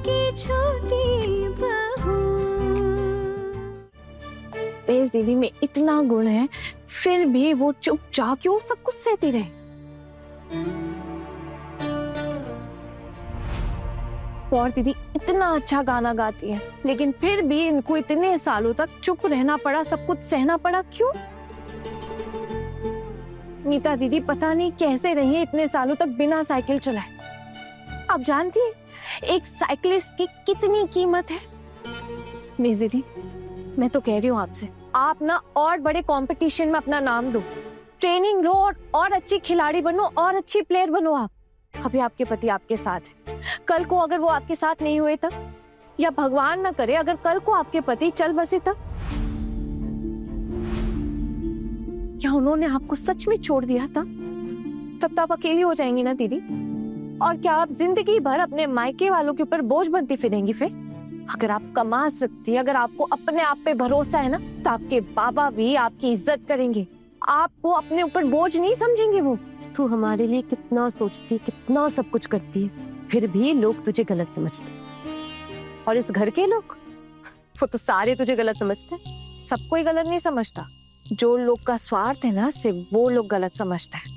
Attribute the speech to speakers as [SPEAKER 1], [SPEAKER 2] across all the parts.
[SPEAKER 1] की छोटी बहू।
[SPEAKER 2] बेस दीदी में इतना गुण है, फिर भी वो चुपचाप क्यों सब कुछ सहती रहे। और दीदी इतना अच्छा गाना गाती है, लेकिन फिर भी इनको इतने सालों तक चुप रहना पड़ा, सब कुछ सहना पड़ा, क्यों? नीता दीदी पता नहीं कैसे रही है इतने सालों तक बिना साइकिल चलाए। आप जानती हैं एक साइकिलिस्ट की कितनी कीमत है? मिस दीदी, मैं तो कह रही हूँ आपसे, आप ना और बड़े कंपटीशन में अपना नाम दो, ट्रेनिंग लो और अच्छी खिलाड़ी बनो और अच्छी प्लेयर बनो आप। अभी आपके पति आपके साथ है, कल को अगर वो आपके साथ नहीं हुए तब, या भगवान ना करे अगर कल को आपके पति चल बसे तब, क्या उन्होंने आपको सच में छोड़ दिया था? तब तो आप अकेली हो जाएंगी ना दीदी। और क्या आप जिंदगी भर अपने मायके वालों के ऊपर बोझ बनती फिरेंगी फिर? अगर आप कमा सकती, अगर आपको अपने आप पे भरोसा है ना, तो आपके बाबा भी आपकी इज्जत करेंगे, आपको अपने ऊपर बोझ नहीं समझेंगे। वो तू हमारे लिए कितना सोचती, कितना सब कुछ करती है, फिर भी लोग तुझे गलत समझते। और इस घर के लोग, वो तो सारे तुझे गलत समझते हैं। सब कोई गलत नहीं समझता, जो लोग का स्वार्थ है ना, सिर्फ वो लोग गलत समझते हैं।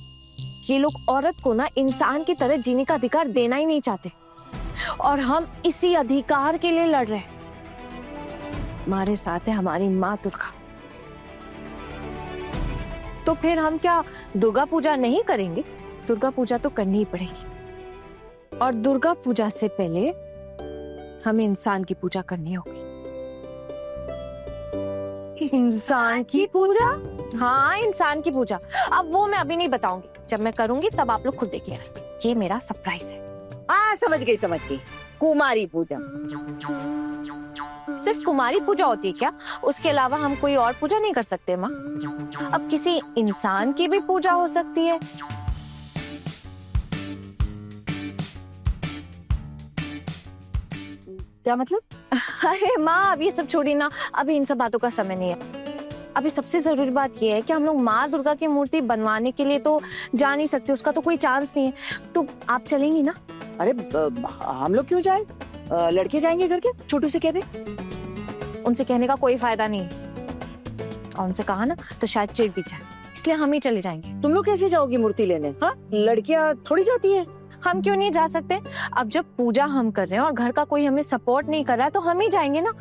[SPEAKER 2] ये लोग औरत को ना इंसान की तरह जीने का अधिकार देना ही नहीं चाहते, और हम इसी अधिकार के लिए लड़ रहे हैं। हमारे साथ है हमारी माँ दुर्गा। तो फिर हम क्या दुर्गा पूजा नहीं करेंगे? दुर्गा पूजा तो करनी ही पड़ेगी, और दुर्गा पूजा से पहले हमें इंसान की पूजा करनी होगी। इंसान की पूजा? हाँ, इंसान की पूजा। अब वो मैं अभी नहीं बताऊंगी, जब मैं करूंगी तब आप लोग खुद देखिए। ये मेरा सरप्राइज है।
[SPEAKER 3] हाँ, समझ गई। कुमारी पूजा।
[SPEAKER 2] सिर्फ कुमारी पूजा होती है क्या? उसके अलावा हम कोई और पूजा नहीं कर सकते माँ? अब किसी इंसान की भी पूजा हो सकती है।
[SPEAKER 3] क्या मतलब?
[SPEAKER 2] अरे माँ, अब ये सब छोड़ी ना, अभी इन सब बातों का समय नहीं है। अभी सबसे जरूरी बात ये है कि हम लोग माँ दुर्गा की मूर्ति बनवाने के लिए तो जा नहीं सकते, उसका तो कोई चांस नहीं है। तो आप चलेंगी ना?
[SPEAKER 3] अरे हम लोग क्यों जाए? लड़के जाएंगे घर के, छोटू से कह दे।
[SPEAKER 2] उनसे कहने का कोई फायदा नहीं, और उनसे कहा ना तो शायद चिढ़ भी जाए, इसलिए हम ही चले जाएंगे।
[SPEAKER 3] तुम लोग कैसे जाओगी मूर्ति लेने? हाँ, लड़कियां थोड़ी जाती है।
[SPEAKER 2] हम क्यों नहीं जा सकते? अब जब पूजा हम कर रहे हैं और घर का कोई हमें सपोर्ट नहीं कर रहा है तो हम ही जाएंगे ना।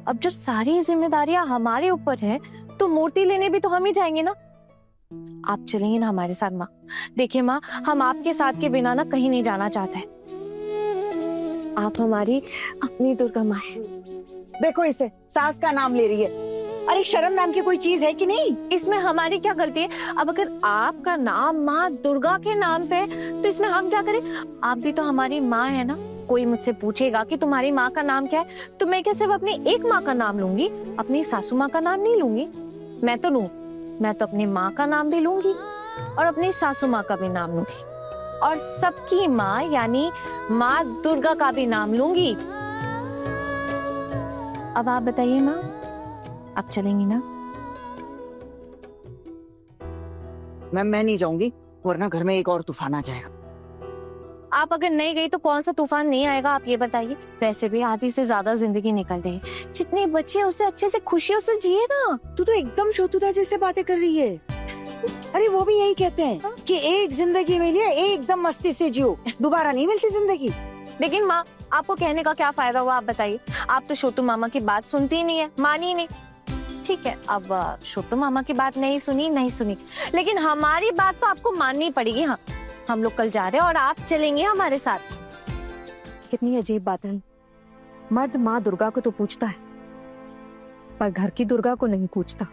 [SPEAKER 2] अब जब सारी जिम्मेदारियां हमारे ऊपर है तो मूर्ति लेने भी तो हम ही जाएंगे ना। आप चलेंगे ना हमारे साथ माँ? देखिए माँ, हम आपके साथ के बिना ना कहीं नहीं जाना चाहते। आप हमारी अपनी दुर्गा माँ है।
[SPEAKER 3] देखो इसे, सास का नाम ले रही है। अरे शर्म नाम की कोई चीज है कि नहीं?
[SPEAKER 2] इसमें हमारी क्या गलती है? अब अगर आपका नाम माँ दुर्गा के नाम पे है तो इसमें हम क्या करें? आप भी तो हमारी माँ है ना। कोई मुझसे पूछेगा कि तुम्हारी माँ का नाम क्या है, तो मैं क्या सिर्फ अपनी एक माँ का नाम लूंगी, अपनी सासू माँ का नाम नहीं लूंगी? मैं तो अपनी माँ का नाम भी लूंगी और अपनी सासू माँ का भी नाम लूंगी, और सबकी माँ यानी माँ दुर्गा का भी नाम लूंगी। अब आप बताइए माँ, आप चलेंगी ना?
[SPEAKER 3] मैं नहीं जाऊंगी, वरना घर में एक और तूफान आ जाएगा।
[SPEAKER 2] आप अगर नहीं गई तो कौन सा तूफान नहीं आएगा, आप ये बताइए। वैसे भी आधी से ज्यादा जिंदगी निकल गई, जितने बच्चे उसे अच्छे से खुशियों से जिए ना।
[SPEAKER 3] तू तो एकदम शोतुदा जैसे बातें कर रही है। अरे वो भी यही कहते हैं कि एक जिंदगी मिली है, एकदम मस्ती से जियो, दोबारा नहीं मिलती जिंदगी।
[SPEAKER 2] लेकिन माँ, आपको कहने का क्या फायदा हुआ? आप बताइए। आप तो छोटू मामा की बात सुनती ही नहीं है, मानी ही नहीं। ठीक है, अब छोटू मामा की बात नहीं सुनी, लेकिन हमारी बात तो आपको माननी पड़ेगी। हाँ, हम लोग कल जा रहे हैं और आप चलेंगे हमारे साथ।
[SPEAKER 4] कितनी अजीब बात है, मर्द माँ दुर्गा को तो पूछता है पर घर की दुर्गा को नहीं पूछता।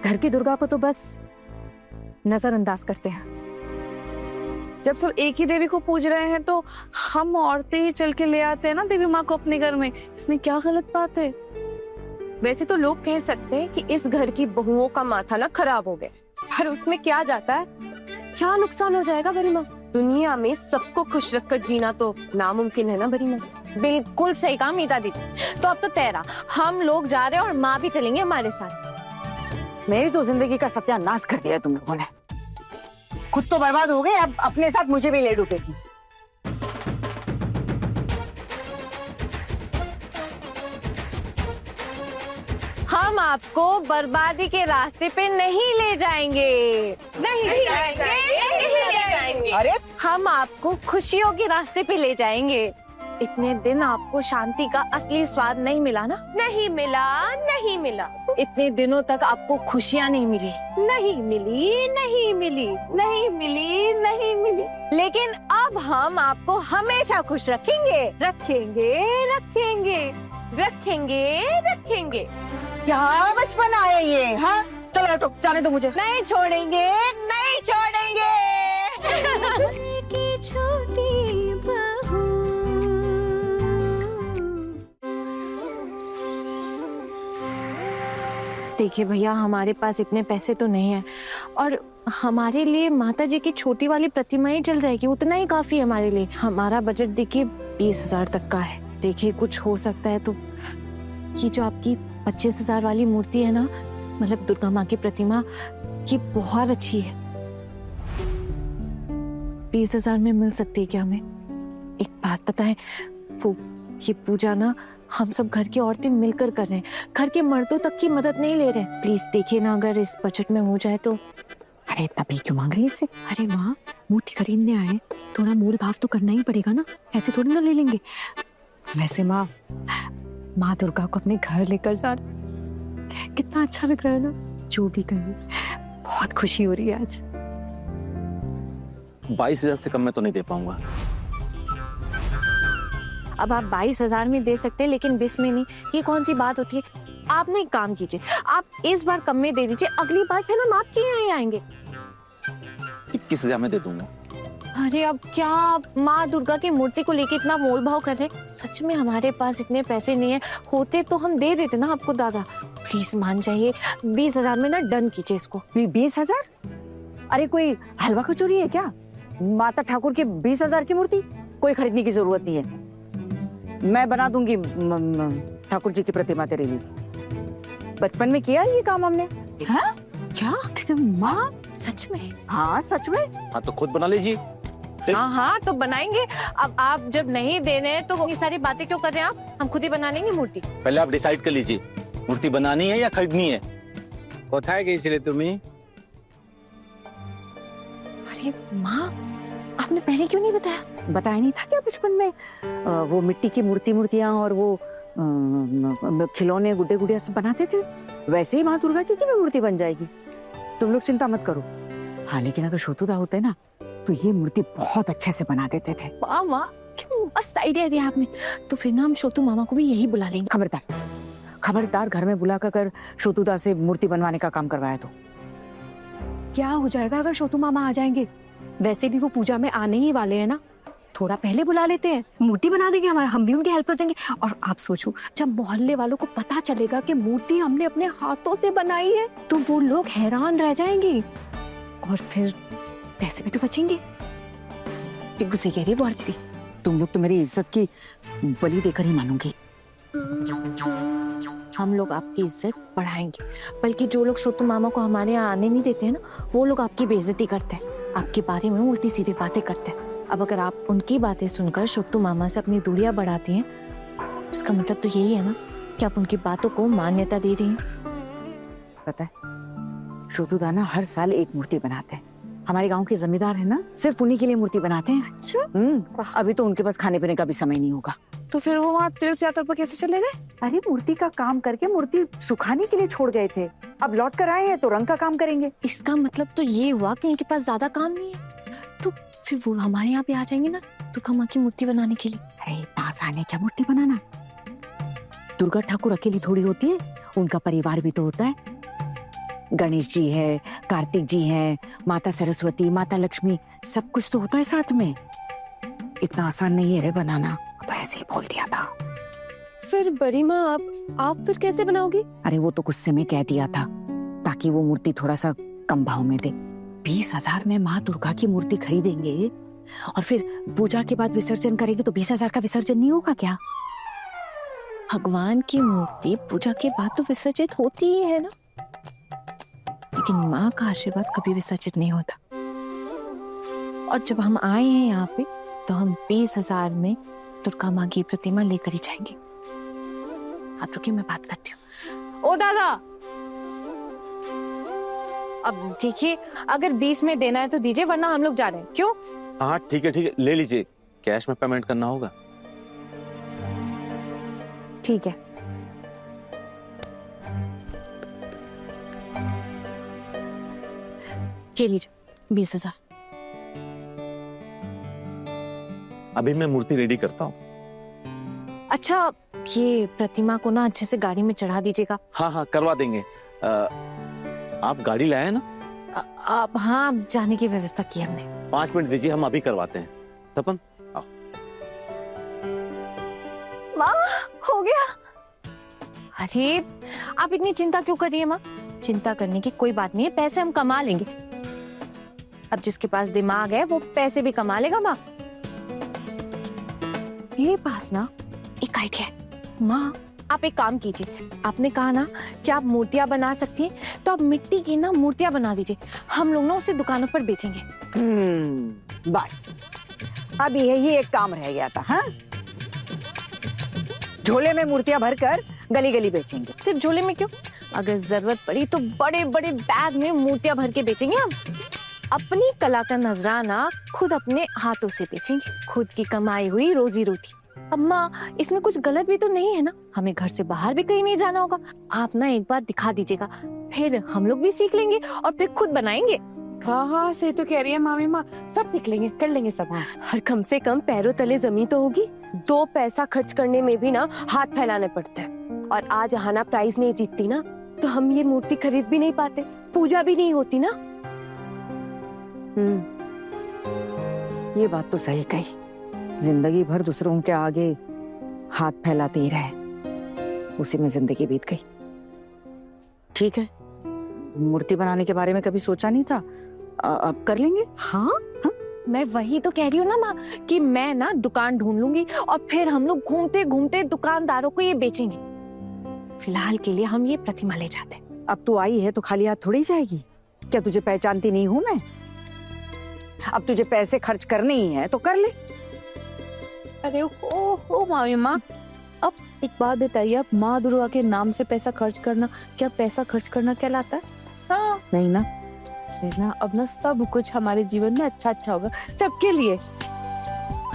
[SPEAKER 4] घर की दुर्गा को तो बस नजरअंदाज करते हैं।
[SPEAKER 5] जब सब एक ही देवी को पूज रहे हैं तो हम औरतें ही चल के ले आते हैं ना देवी माँ को अपने घर में। इसमें क्या गलत बात है?
[SPEAKER 2] वैसे तो लोग कह सकते हैं कि इस घर की बहुओं का माथा ना खराब हो गया, पर उसमें क्या जाता है? क्या नुकसान हो जाएगा बड़ी माँ? दुनिया में सबको खुश रखकर जीना तो नामुमकिन है ना बड़ी माँ। बिल्कुल सही कहा मीता दीदी। तो अब तो तेरा, हम लोग जा रहे हैं और माँ भी चलेंगे हमारे साथ।
[SPEAKER 3] मेरी तो जिंदगी का सत्यानाश कर दिया तुम लोगों ने। खुद तो बर्बाद हो गए, अब अपने साथ मुझे भी ले डूबेगी।
[SPEAKER 2] आपको बर्बादी के रास्ते पे नहीं ले जाएंगे, नहीं जाएंगे।
[SPEAKER 3] अरे
[SPEAKER 2] हम आपको खुशियों के रास्ते पे ले जाएंगे। इतने दिन आपको शांति का असली स्वाद नहीं मिला ना?
[SPEAKER 1] नहीं मिला।
[SPEAKER 2] इतने दिनों तक आपको खुशियाँ नहीं मिली,
[SPEAKER 4] नहीं मिली।
[SPEAKER 2] लेकिन अब हम आपको हमेशा खुश रखेंगे।
[SPEAKER 1] रखेंगे।
[SPEAKER 3] क्या बचपन आया ये, हाँ? चलो हटो, जाने दो मुझे।
[SPEAKER 2] नहीं छोड़ेंगे।
[SPEAKER 1] की छोटी बहू।
[SPEAKER 2] देखिए भैया, हमारे पास इतने पैसे तो नहीं है और हमारे लिए माता जी की छोटी वाली प्रतिमा ही चल जाएगी, उतना ही काफी है हमारे लिए। हमारा बजट देखिए 20,000 तक का है। देखिए कुछ हो सकता है तो ये जो आपकी 25,000 वाली मूर्ति है ना, मतलब दुर्गा माँ की प्रतिमा, ये बहुत अच्छी है। 20,000 में मिल सकती है क्या हमें? एक बात पता है, वो ये पूजा ना हम सब घर की औरतें मिलकर कर रहे हैं, घर के मर्दों तक की मदद नहीं ले रहे हैं। प्लीज देखिए ना, अगर इस बजट में हो जाए तो।
[SPEAKER 3] अरे तभी क्यों मांग रही है इससे?
[SPEAKER 4] अरे माँ, मूर्ति खरीदने आए, थोड़ा मोल भाव तो करना ही पड़ेगा ना, ऐसे थोड़ी ना ले लेंगे। वैसे माँ दुर्गा को अपने घर लेकर जा रहे, कितना अच्छा लग रहा है ना। जो भी कहें, बहुत खुशी हो रही है आज।
[SPEAKER 6] 22,000 से कम में तो नहीं दे पाऊंगा।
[SPEAKER 2] अब आप 22,000 में दे सकते हैं लेकिन 20 में नहीं, ये कौन सी बात होती है? आप ना एक काम कीजिए, आप इस बार कम में दे दीजिए, अगली बार फिर हम आपके यहाँ ही आएंगे।
[SPEAKER 6] 21,000 में दे दूंगा।
[SPEAKER 2] अरे अब क्या आप माँ दुर्गा की मूर्ति को लेके इतना मोल भाव कर रहे हैं? सच में हमारे पास इतने पैसे नहीं है, होते तो हम दे देते ना आपको दादा। प्लीज मान जाइए, 20,000 में ना डन कीजिए इसको।
[SPEAKER 3] 20,000? अरे कोई हलवा कचौरी है क्या? माता ठाकुर की 20,000 की मूर्ति कोई खरीदने की जरूरत नहीं है। मैं बना दूंगी ठाकुर जी की प्रतिमा तेरे लिए। बचपन में किया ये काम हमने।
[SPEAKER 2] हाँ? क्या माँ, सच में?
[SPEAKER 3] हाँ सच में।
[SPEAKER 6] हाँ तो खुद बना लीजिए।
[SPEAKER 2] हाँ तो बनाएंगे। अब आप जब नहीं दे रहे हैं तो ये सारी बातें क्यों कर रहे हैं आप? हम खुद ही बना लेंगे मूर्ति।
[SPEAKER 6] पहले आप डिसाइड कर लीजिए, मूर्ति बनानी है या खरीदनी है।
[SPEAKER 7] কোথায় গিয়েছিলে তুমি?
[SPEAKER 2] अरे माँ, आपने पहले क्यों नहीं बताया?
[SPEAKER 3] बताया नहीं था क्या बचपन में? वो मिट्टी की मूर्तियां और वो खिलौने गुड्डे गुड़िया सब बनाते थे, वैसे ही माँ दुर्गा जी की भी मूर्ति बन जाएगी। तुम लोग चिंता मत करो। हाँ लेकिन अगर शोतुदा होते ना तो ये मूर्ति बहुत अच्छे से बना देते थे।
[SPEAKER 2] वाह माँ, क्या मस्त आइडिया दिया आपने। तो फिर ना हम शोतू मामा को भी यही बुला लेंगे।
[SPEAKER 3] खबरदार घर में बुला कर शोतुदा से मूर्ति बनवाने का काम करवाया तो।
[SPEAKER 4] क्या हो जाएगा अगर शोतू मामा आ जाएंगे? वैसे भी वो पूजा में आने ही वाले हैं ना, थोड़ा पहले बुला लेते हैं, मूर्ति बना देंगे हमारा, हम भी उनकी हेल्प कर देंगे। और आप सोचो, जब मोहल्ले वालों को पता चलेगा कि मूर्ति हमने अपने हाथों से बनाई है तो वो लोग हैरान रह जाएंगे और फिर पैसे भी तो बचेंगे।
[SPEAKER 2] गुस्से कह रही है दीदी।
[SPEAKER 3] तुम लोग तो मेरी इज्जत की बलि देकर ही मानोगी।
[SPEAKER 2] हम लोग आपकी इज्जत बढ़ाएंगे, बल्कि जो लोग शोतू मामा को हमारे यहाँ आने नहीं देते हैं ना, वो लोग आपकी बेइज्जती करते हैं, आपके बारे में उल्टी सीधी बातें करते हैं। अब अगर आप उनकी बातें सुनकर शोतू मामा से अपनी दूरियां बढ़ाती हैं, इसका मतलब तो यही है ना कि आप उनकी बातों को मान्यता दे रही हैं।
[SPEAKER 3] पता है शोतुदा ना हर साल एक मूर्ति बनाते हैं। हमारे गांव के जमींदार है ना, सिर्फ उन्हीं के लिए मूर्ति बनाते हैं। अच्छा। अभी तो उनके पास खाने पीने का भी समय नहीं होगा।
[SPEAKER 5] तो फिर वो वहाँ तीर्थ यात्रा पर कैसे चले गए?
[SPEAKER 3] अरे मूर्ति का काम करके मूर्ति सुखाने के लिए छोड़ गए थे, अब लौट कर आए हैं तो रंग का काम करेंगे।
[SPEAKER 2] इसका मतलब तो ये हुआ कि उनके पास ज्यादा काम नहीं है, तो फिर वो हमारे यहाँ पे आ जाएंगे ना दुर्गा माँ की मूर्ति बनाने के लिए।
[SPEAKER 3] अरे इतना आसान है क्या मूर्ति बनाना? दुर्गा ठाकुर अकेली थोड़ी होती है, उनका परिवार भी तो होता है। गणेश जी है, कार्तिक जी है, माता सरस्वती, माता लक्ष्मी, सब कुछ तो होता है साथ में। इतना आसान नहीं है रे बनाना, तो ऐसे ही बोल दिया था।
[SPEAKER 1] फिर बड़ी माँ आप फिर कैसे बनाओगी?
[SPEAKER 3] अरे वो तो गुस्से में कह दिया था ताकि वो मूर्ति थोड़ा सा कम भाव में दे। 20,000 में माँ दुर्गा की मूर्ति खरीदेंगे और फिर पूजा के बाद विसर्जन करेंगे तो 20,000 का विसर्जन नहीं होगा क्या?
[SPEAKER 2] भगवान की मूर्ति पूजा के बाद तो विसर्जित होती ही है ना, लेकिन माँ का आशीर्वाद कभी विसर्जित नहीं होता। और जब हम आए हैं यहाँ पे तो हम 20,000 में दुर्गा माँ की प्रतिमा लेकर ही जाएंगे। आप रुकिए, मैं बात करती हूँ। ओ दादा, अब देखिए, अगर 20 में देना है तो दीजिए, वरना हम लोग जा रहे हैं। क्यों?
[SPEAKER 6] हाँ ठीक है, ले लीजिए, कैश में पेमेंट करना होगा।
[SPEAKER 2] ठीक है। ये लीजिए 20,000।
[SPEAKER 6] अभी मैं मूर्ति रेडी करता हूँ।
[SPEAKER 2] अच्छा, ये प्रतिमा को ना अच्छे से गाड़ी में चढ़ा दीजिएगा।
[SPEAKER 6] हाँ करवा देंगे। आप गाड़ी लाए ना?
[SPEAKER 2] आप, हाँ, जाने की व्यवस्था की हमने।
[SPEAKER 6] 5 मिनट दीजिए, हम अभी करवाते हैं। तपन आओ।
[SPEAKER 2] माँ, हो गया। अरे आप इतनी चिंता क्यों कर रही है माँ? चिंता करने की कोई बात नहीं है, पैसे हम कमा लेंगे। अब जिसके पास दिमाग है वो पैसे भी कमा लेगा माँ। मेरे पास ना एक आइडिया है। माँ, आप एक काम कीजिए, आपने कहा ना कि आप मूर्तियां बना सकती हैं, तो आप मिट्टी की ना मूर्तियां बना दीजिए। हम लोग ना उसे दुकानों पर बेचेंगे।
[SPEAKER 3] बस अब यही एक काम रह गया था। हाँ, झोले में मूर्तियां भरकर गली गली बेचेंगे।
[SPEAKER 2] सिर्फ झोले में क्यों, अगर जरूरत पड़ी तो बड़े बड़े बैग में मूर्तियां भर के बेचेंगे हम। अपनी कला का नजराना खुद अपने हाथों से बेचेंगे, खुद की कमाई हुई रोजी रोटी। अम्मा, इसमें कुछ गलत भी तो नहीं है ना? हमें घर से बाहर भी कहीं नहीं जाना होगा। आप ना एक बार दिखा दीजिएगा, फिर हम लोग भी सीख लेंगे और फिर खुद बनाएंगे।
[SPEAKER 5] हाँ सही तो कह रही है मामी माँ, सब सीख लेंगे, कर लेंगे सब। हाँ
[SPEAKER 1] और कम से कम पैरों तले जमीन तो होगी। 2 पैसा खर्च करने में भी ना हाथ फैलाने पड़ते हैं। और आज अहाना प्राइज नहीं जीतती ना, तो हम ये मूर्ति खरीद भी नहीं पाते, पूजा भी नहीं होती ना।
[SPEAKER 3] ये बात तो सही कही। जिंदगी भर दूसरों के आगे हाथ फैलाते ही रहे, उसी में जिंदगी बीत गई। ठीक है, मूर्ति बनाने के बारे में कभी सोचा नहीं था, अब कर लेंगे।
[SPEAKER 2] हाँ, मैं वही तो कह रही हूँ ना माँ, कि मैं ना दुकान ढूंढ लूंगी और फिर हम लोग घूमते घूमते दुकानदारों को ये बेचेंगे। फिलहाल के लिए हम ये प्रतिमा ले जाते हैं।
[SPEAKER 3] अब तू आई है तो खाली हाथ थोड़ी जाएगी। क्या तुझे पहचानती नहीं हूं मैं? अब तुझे पैसे खर्च करने ही है तो कर ले।
[SPEAKER 5] अरे ओ मामी माँ, अब एक बात बताइए, आप माँ दुर्गा के नाम से पैसा खर्च करना, क्या पैसा खर्च करना कहलाता है? हाँ
[SPEAKER 3] नहीं ना?
[SPEAKER 5] ना, अब ना सब कुछ हमारे जीवन में अच्छा होगा, सबके लिए।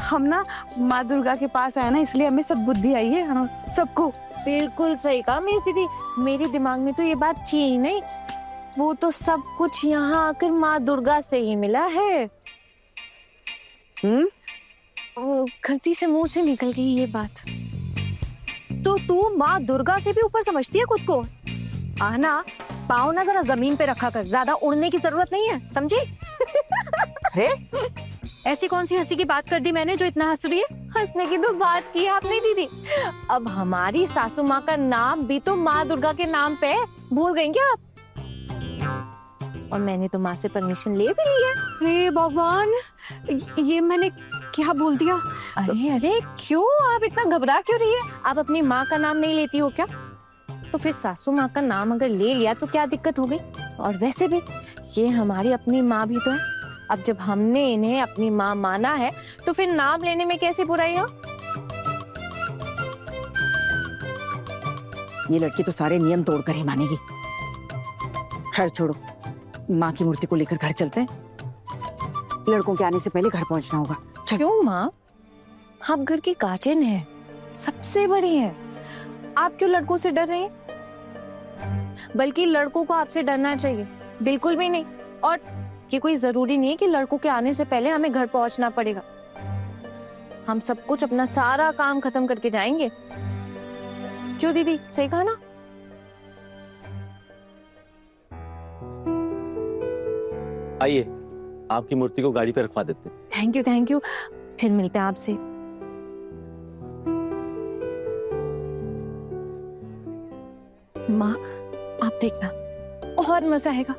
[SPEAKER 5] हम ना माँ दुर्गा के पास आए ना, इसलिए हमें सब बुद्धि आई है। हाँ, सबको।
[SPEAKER 2] बिल्कुल सही कहा मेरी दीदी, मेरे दिमाग में तो ये बात थी ही नहीं। वो तो सब कुछ यहाँ आकर माँ दुर्गा से ही मिला है। गलती से मुंह से निकल गई ये बात।
[SPEAKER 4] तो तू माँ दुर्गा से भी ऊपर समझती है खुद को? आना, पाँव ना जरा जमीन पे रखा कर, ज्यादा उड़ने की जरूरत नहीं है, समझी?
[SPEAKER 3] अरे
[SPEAKER 4] ऐसी कौन सी हंसी की बात कर दी मैंने जो इतना हंस रही है?
[SPEAKER 2] हंसने की तो बात की आपने दीदी। अब हमारी सासू माँ का नाम भी तो माँ दुर्गा के नाम पे है, भूल गई क्या आप? और मैंने तो माँ से परमिशन ले भी ली है।
[SPEAKER 4] हे भगवान, ये मैंने क्या बोल दिया?
[SPEAKER 2] अरे क्यों, आप इतना घबरा क्यों रही है? आप अपनी माँ का नाम नहीं लेती हो क्या? तो फिर सासू माँ का नाम अगर ले लिया तो क्या दिक्कत हो गई? और वैसे भी ये हमारी अपनी माँ भी तो है। अब जब हमने इन्हें अपनी माँ माना है तो फिर नाम लेने में कैसी बुराई है?
[SPEAKER 3] ये लड़की तो सारे नियम तोड़कर ही मानेगी। खैर छोड़ो, माँ की मूर्ति को लेकर घर चलते हैं। लड़कों के आने से पहले घर पहुंचना होगा।
[SPEAKER 2] क्यों माँ, आप घर की काजिन हैं, सबसे बड़ी हैं। आप क्यों लड़कों से डर रहे हैं? बल्कि लड़कों को आपसे डरना चाहिए। बिल्कुल भी नहीं। और ये कोई जरूरी नहीं है कि लड़कों के आने से पहले हमें घर पहुंचना पड़ेगा। हम सब कुछ अपना सारा काम खत्म करके जाएंगे। क्यों दीदी, सही कहा ना?
[SPEAKER 6] आइए, आपकी मूर्ति को गाड़ी पे रखवा देते हैं।
[SPEAKER 2] Thank you. फिर मिलते हैं आपसे। माँ, आप देखना, और मजा आएगा।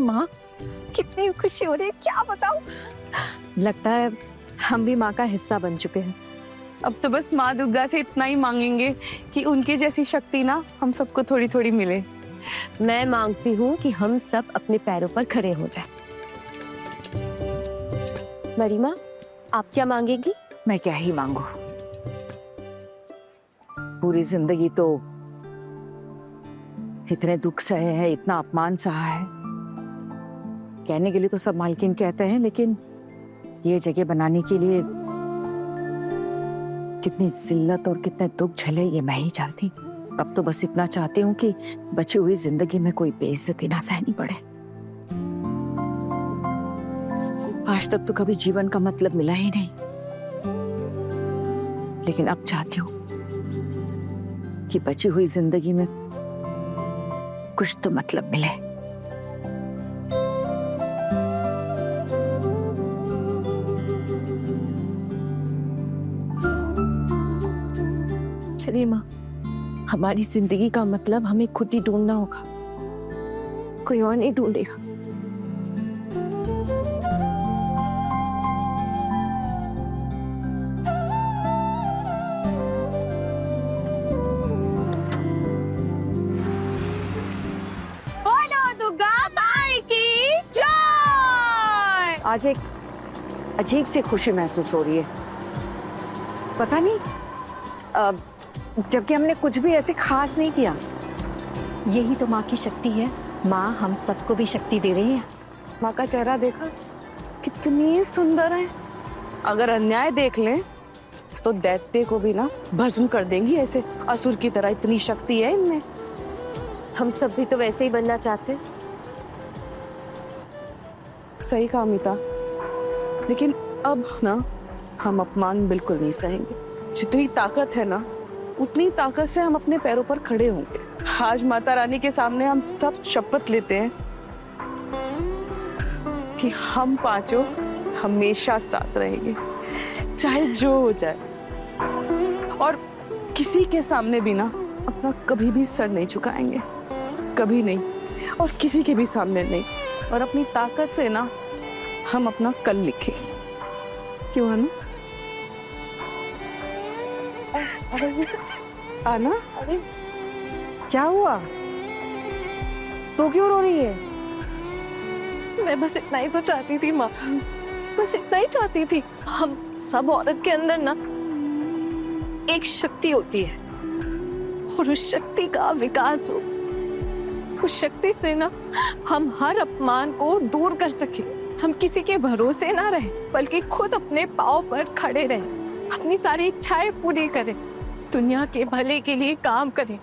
[SPEAKER 2] माँ, कितनी खुशी हो रही है, क्या बताऊं।
[SPEAKER 4] लगता है हम भी माँ का हिस्सा बन चुके हैं।
[SPEAKER 5] अब तो बस माँ दुर्गा से इतना ही मांगेंगे कि उनकी जैसी शक्ति ना हम सबको थोड़ी थोड़ी मिले।
[SPEAKER 1] मैं मांगती हूँ कि हम सब अपने पैरों पर खड़े हो जाएं। मरीमा, आप क्या मांगेगी?
[SPEAKER 3] मैं क्या ही मांगू, पूरी जिंदगी तो इतने दुख सहे हैं, इतना अपमान सहा है। कहने के लिए तो सब मालकिन कहते हैं, लेकिन ये जगह बनाने के लिए कितनी जिल्लत और कितने दुख झेले ये मैं ही जानती। अब तो बस इतना चाहती हूँ कि बची हुई जिंदगी में कोई बेइज्जती ना सहनी पड़े। आज तक तो कभी जीवन का मतलब मिला ही नहीं, लेकिन अब चाहती हूँ कि बची हुई जिंदगी में कुछ तो मतलब मिले।
[SPEAKER 2] चलिए माँ, हमारी जिंदगी का मतलब हमें खुद ही ढूंढना होगा, कोई और नहीं ढूंढेगा।
[SPEAKER 3] आज एक अजीब सी खुशी महसूस हो रही है, पता नहीं, जबकि हमने कुछ भी ऐसे खास नहीं किया।
[SPEAKER 4] यही तो माँ की शक्ति है। माँ हम सबको भी शक्ति दे रही है।
[SPEAKER 5] माँ का चेहरा देखा, कितनी सुंदर है। अगर अन्याय देख लें तो दैत्य को भी ना भस्म कर देंगी, ऐसे असुर की तरह। इतनी शक्ति है इनमें।
[SPEAKER 1] हम सब भी तो वैसे ही बनना चाहते।
[SPEAKER 5] सही कहा अमिता, लेकिन अब ना हम अपमान बिल्कुल नहीं सहेंगे। जितनी ताकत है ना, उतनी ताकत से हम अपने पैरों पर खड़े होंगे। आज माता रानी के सामने हम सब शपथ लेते हैं कि हम पांचों हमेशा साथ रहेंगे, चाहे जो हो जाए। और किसी के सामने भी ना अपना कभी भी सर नहीं झुकाएंगे, कभी नहीं, और किसी के भी सामने नहीं। और अपनी ताकत से ना हम अपना कल लिखें। क्यों अनु? आना,
[SPEAKER 3] अरे क्या हुआ, तो क्यों रो रही है?
[SPEAKER 2] मैं बस इतना ही तो चाहती थी माँ, बस इतना ही चाहती थी। हम सब औरत के अंदर ना एक शक्ति होती है, और उस शक्ति का विकास हो। उस शक्ति से ना हम हर अपमान को दूर कर सके। हम किसी के भरोसे ना रहे, बल्कि खुद अपने पाँव पर खड़े रहे, अपनी सारी इच्छाएं पूरी करें, दुनिया के भले के लिए काम करें।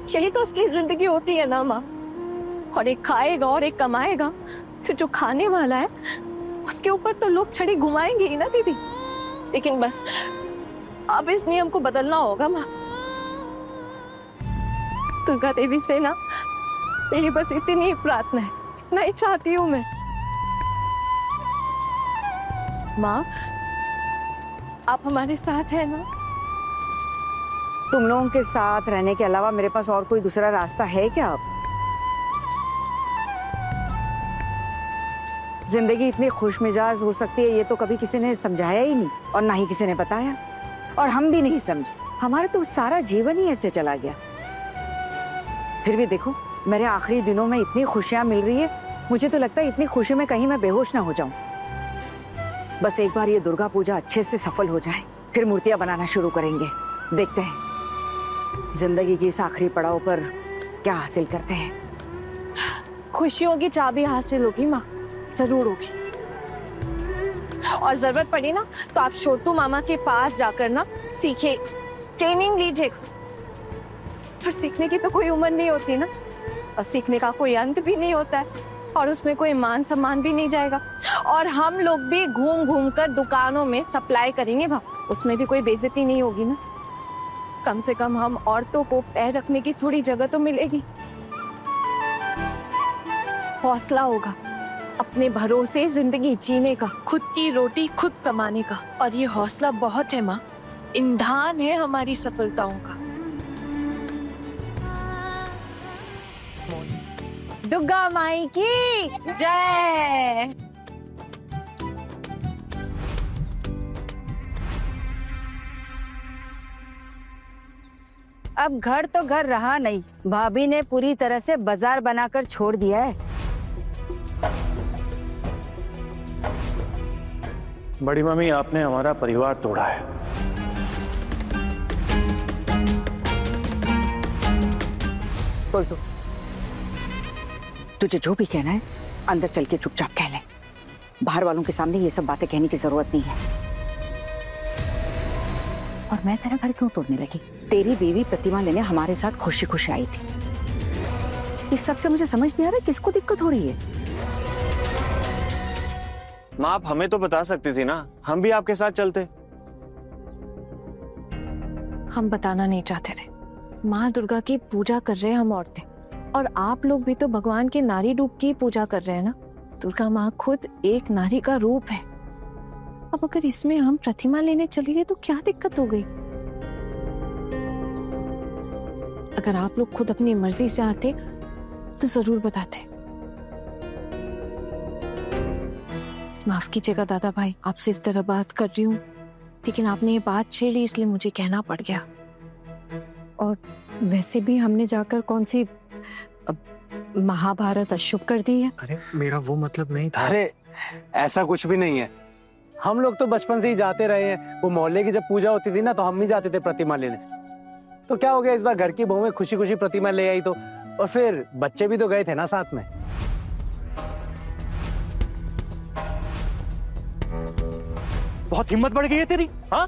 [SPEAKER 2] यही तो असली जिंदगी होती है ना माँ। और एक खाएगा और एक कमाएगा, तो जो खाने वाला है उसके ऊपर तो लोग छड़ी घुमाएंगे ही ना दीदी। लेकिन बस अब इस नियम को बदलना होगा माँ। दुर्गा देवी से ना मेरी बस इतनी ही प्रार्थना है, इतना ही चाहती हूँ मैं। माँ, आप हमारे साथ हैं ना?
[SPEAKER 3] तुम लोगों के साथ रहने के अलावा मेरे पास और कोई दूसरा रास्ता है क्या? अब जिंदगी इतनी खुशमिजाज हो सकती है, ये तो कभी किसी ने समझाया ही नहीं, और ना ही किसी ने बताया, और हम भी नहीं समझे। हमारा तो सारा जीवन ही ऐसे चला गया। फिर भी देखो, मेरे आखिरी दिनों में इतनी खुशियां मिल रही है, मुझे तो लगता है इतनी खुशी में कहीं मैं बेहोश ना हो जाऊं। बस एक बार ये दुर्गा पूजा अच्छे से सफल हो जाए, फिर मूर्तियां बनाना शुरू करेंगे। देखते हैं जिंदगी की इस आखिरी पड़ाव पर क्या हासिल करते हैं।
[SPEAKER 2] खुशियों की चाबी हासिल होगी माँ, जरूर होगी। और जरूरत पड़ी ना तो आप छोटू मामा के पास जाकर ना सीखे, ट्रेनिंग लीजिएगा। पर सीखने की तो कोई उम्र नहीं होती ना, और सीखने का कोई अंत भी नहीं होता है, और उसमें कोई मान सम्मान भी नहीं जाएगा। और हम लोग भी घूम घूम कर दुकानों में सप्लाई करेंगे भाव, उसमें भी कोई बेइज्जती नहीं होगी ना। कम से कम हम औरतों को पैर रखने की थोड़ी जगह तो मिलेगी। हौसला होगा अपने भरोसे जिंदगी जीने का, खुद की रोटी खुद कमाने का। और ये हौसला बहुत है माँ, ईंधन है हमारी सफलताओं का। दुर्गा माई की जय।
[SPEAKER 3] अब घर तो घर रहा नहीं, भाभी ने पूरी तरह से बाजार बनाकर छोड़ दिया है।
[SPEAKER 8] बड़ी मम्मी, आपने हमारा परिवार तोड़ा है।
[SPEAKER 3] बोल दो, तुझे जो भी कहना है अंदर चल के चुपचाप कह ले। बाहर वालों के सामने ये सब बातें कहने की जरूरत नहीं है। और मैं तेरा घर क्यों तोड़ने लगी? तेरी बीवी प्रतिमा लेने हमारे साथ खुशी खुशी आई थी। इस सब से मुझे समझ नहीं आ रहा किसको दिक्कत हो रही है।
[SPEAKER 9] माँ, आप हमें तो बता सकती थी ना, हम भी आपके साथ चलते।
[SPEAKER 2] हम बताना नहीं चाहते थे। माँ दुर्गा की पूजा कर रहे हैं हम औरतें, और आप लोग भी तो भगवान के नारी रूप की पूजा कर रहे हैं ना। दुर्गा माँ खुद एक नारी का रूप है। अब अगर इसमें हम प्रतिमा लेने चले गए तो क्या दिक्कत हो गई? अगर आप लोग खुद अपनी मर्जी से आते तो जरूर बताते। माफ कीजिएगा दादा भाई, आपसे इस तरह बात कर रही हूँ, लेकिन आपने ये बात छेड़ी इसलिए मुझे कहना पड़ गया।
[SPEAKER 4] और वैसे भी हमने जाकर कौन सी महाभारत अशुभ कर दी है?
[SPEAKER 10] अरे मेरा वो मतलब नहीं था।
[SPEAKER 8] अरे ऐसा कुछ भी नहीं है। हम लोग तो बचपन से ही जाते रहे हैं। वो मोहल्ले की जब पूजा होती थी ना, तो हम भी जाते थे प्रतिमा लेने। तो क्या हो गया, इस बार घर की बहुएं खुशी खुशी प्रतिमा ले आई, तो और फिर बच्चे भी तो गए थे ना साथ में।
[SPEAKER 11] बहुत हिम्मत बढ़ गई है तेरी, हाँ?